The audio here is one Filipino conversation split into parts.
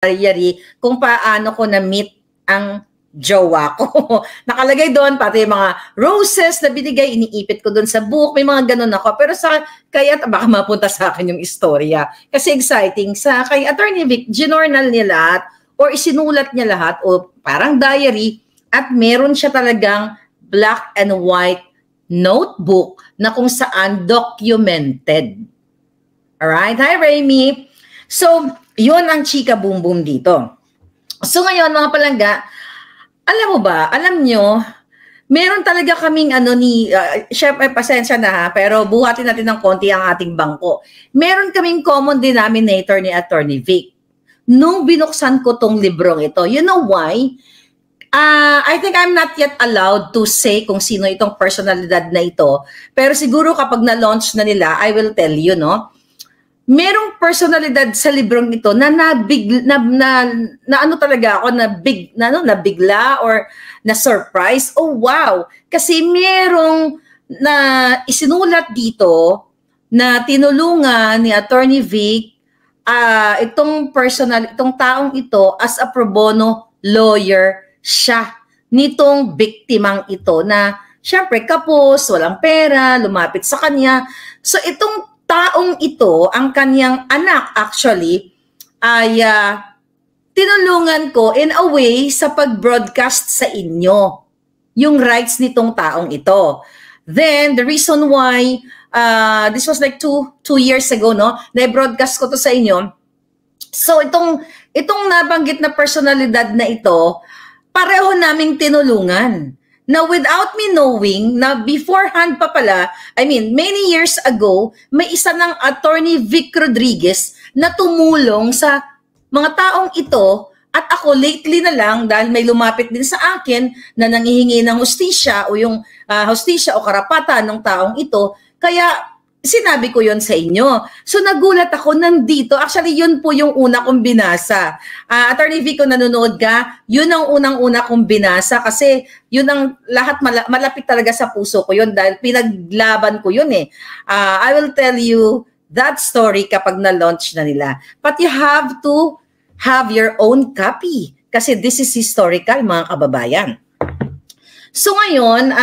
diary kung paano ko na-meet ang jowa ko. Nakalagay doon, pati yung mga roses na binigay, iniipit ko doon sa book, may mga ganun ako. Pero kaya baka mapunta sa akin yung istorya. Kasi exciting. Kay Attorney Vic, ginornal niya lahat, or isinulat niya lahat, o parang diary, at meron siya talagang black and white notebook na kung saan documented. Alright? Hi, Remy. So, yun ang chika boom boom dito. So, ngayon, mga palangga, alam nyo, meron talaga kaming syempre, pasensya na ha, pero buhatin natin ng konti ang ating bangko. Meron kaming common denominator ni Attorney Vic. Nung binuksan ko tong librong ito, you know why? I think I'm not yet allowed to say kung sino itong personalidad na ito, pero siguro kapag na-launch na nila, I will tell you, no? Merong personalidad sa librong ito na talaga ako nabigla or na surprise. Oh wow, kasi merong na isinulat dito na tinulungan ni Attorney Vic itong taong ito as a pro bono lawyer siya nitong biktimang ito na syempre kapos, walang pera, lumapit sa kanya. So itong taong ito, ang kanyang anak actually, ay tinulungan ko in a way sa pag-broadcast sa inyo yung rights nitong taong ito. Then, the reason why, this was like two years ago, no? Na-broadcast ko to sa inyo. So, itong nabanggit na personalidad na ito, pareho naming tinulungan. Now, without me knowing na beforehand pa pala, I mean, many years ago, may isa ng Attorney Vic Rodriguez na tumulong sa mga taong ito at ako lately na lang dahil may lumapit din sa akin na nangihingi ng hustisya o yung hustisya o karapatan ng taong ito. Kaya sinabi ko yon sa inyo. So nagulat ako nandito. Actually, yun po yung una kong binasa. Attorney Vic, kung nanonood ka, yun ang unang-una kong binasa kasi yun ang lahat malapit talaga sa puso ko yun dahil pinaglaban ko yun eh. I will tell you that story kapag na-launch na nila. But you have to have your own copy kasi this is historical, mga kababayan. So ngayon,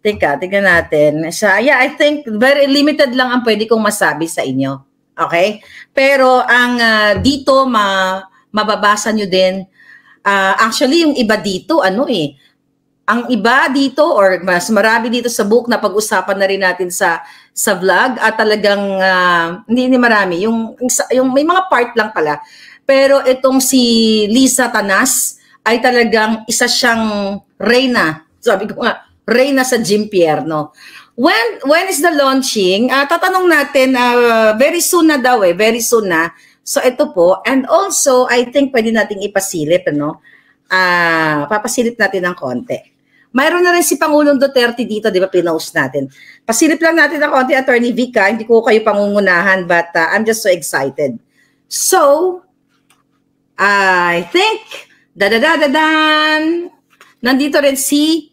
tingnan natin. Yeah, I think very limited lang ang pwede kong masabi sa inyo. Okay? Pero ang dito, mababasa nyo din. Actually, yung iba dito, ang iba dito or mas marami dito sa book na pag-usapan na rin natin sa vlog at talagang, hindi marami. Yung may mga part lang pala. Pero itong si Lisa Tanas ay talagang isa siyang reyna. Sabi ko nga, reyna sa Gimpierno. When is the launching? Tatanong natin, very soon na daw very soon na. So ito po, and also I think pwede nating ipasilip, papasilip natin ng konti. Mayroon na rin si Pangulong Duterte dito, di ba, pinost natin. Pasilip lang natin ng konti, Attorney Vic, hindi ko kayo pangungunahan, but I'm just so excited. So, I think, nandito rin si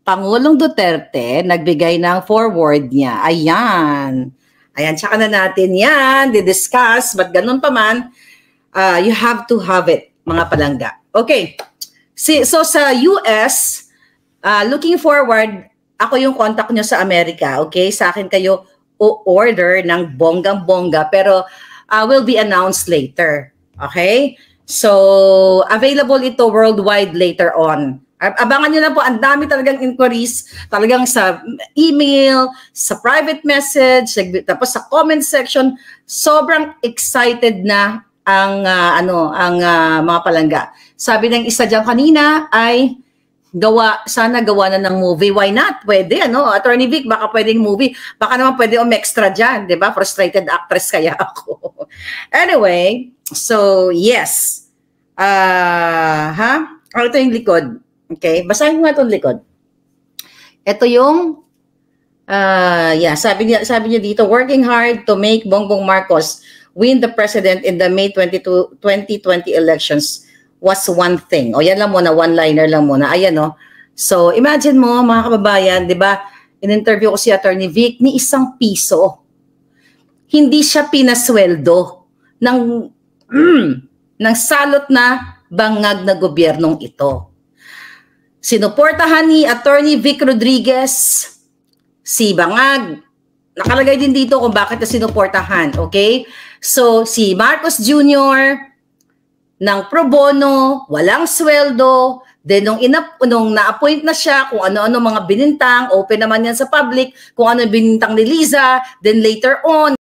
Pangulong Duterte, nagbigay ng forward niya. Ayan. Tsaka na natin yan, di-discuss, but ganun pa man, you have to have it, mga palangga. Okay. So sa US, looking forward, ako yung contact nyo sa Amerika, okay? Sa akin kayo o-order ng bonggang-bongga, pero will be announced later. Okay? So, available ito worldwide later on. Abangan nyo na po, ang dami talagang inquiries, talagang sa email, sa private message, tapos sa comment section, sobrang excited na ang mga palangga. Sabi ng isa dyan kanina ay sana gawa na ng movie. Why not? Pwede, Attorney Vic, baka pwedeng movie. Baka naman pwede extra dyan, di ba? Frustrated actress kaya ako. Anyway, so yes. Ito yung likod. Okay, basahin mo nga itong likod. Ito yung, sabi niya dito, working hard to make Bongbong Marcos win the president in the May 2020 elections was one thing. O yan lang muna, one-liner lang muna. Ayan So imagine mo, mga kababayan, di ba, in-interview ko si Attorney Vic, ni ₱1. Hindi siya pinasweldo ng ng salot na bangag na gobyernong ito. Sinuportahan ni Attorney Vic Rodriguez si Bangag. Nakalagay din dito kung bakit na sinuportahan, okay? So, si Marcos Jr. ng pro bono, walang sweldo, then nung na-appoint na siya, kung ano-ano mga binintang, open naman yan sa public, kung ano yung binintang ni Liza, then later on,